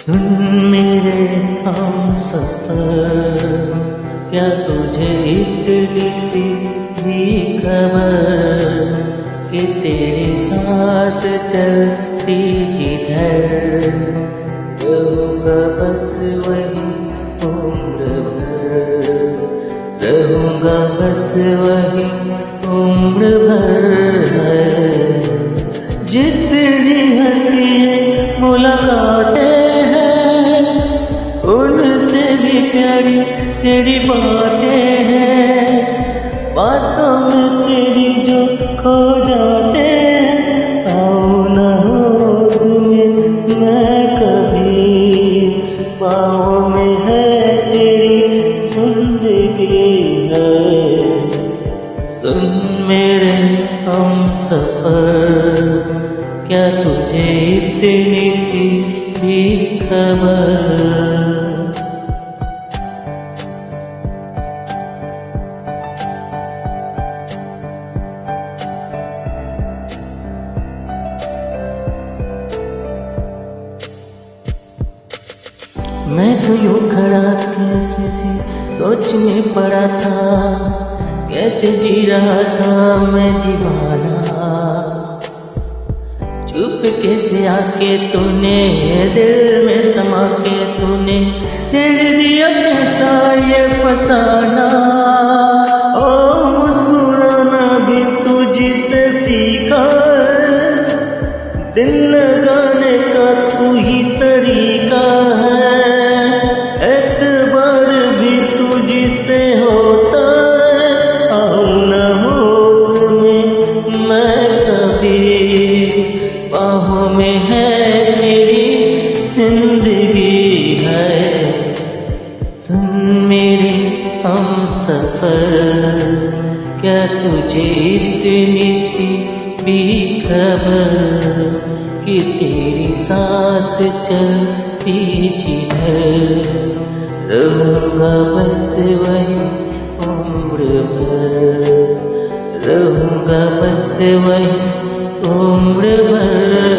सुन मेरे हमसफर, क्या तुझे इतनी सी भी खबर कि तेरी सांस चलती जिधर रहूँगा बस वही उम्र भर, रहूँगा बस वही उम्र भर। जितनी हंसी मुलाकातें हैं, उनसे भी प्यारी तेरी बातें हैं। बातों में तेरी जो खो जाते हैं, आओ न होश में मैं कभी, पाँव में है तेरी जिंदगी है। सुन मेरे हमसफर, क्या तुझे इतनी सी भी खबर। मैं तो यूं खड़ा कैसे सोच में पड़ा था, कैसे जी रहा था मैं दीवाना। चुप कैसे आके तूने दिल में समा के तूने छेड़ दिया कैसा ये फसाना। ओ मुस्कुराना भी तुझसे सीखा, दिल लगाने का तू ही तरीका है। एतबार भी तुझसे होता है, आओ न होश में मैं कभी, बाहों में है तेरी जिंदगी है। सुन मेरे हमसफर, क्या तुझे इतनी सी भी खबर कि तेरी सांस चलती जिधर रहूँगा बस वही उम्र भर, रहूँगा बस वही उम्र भर।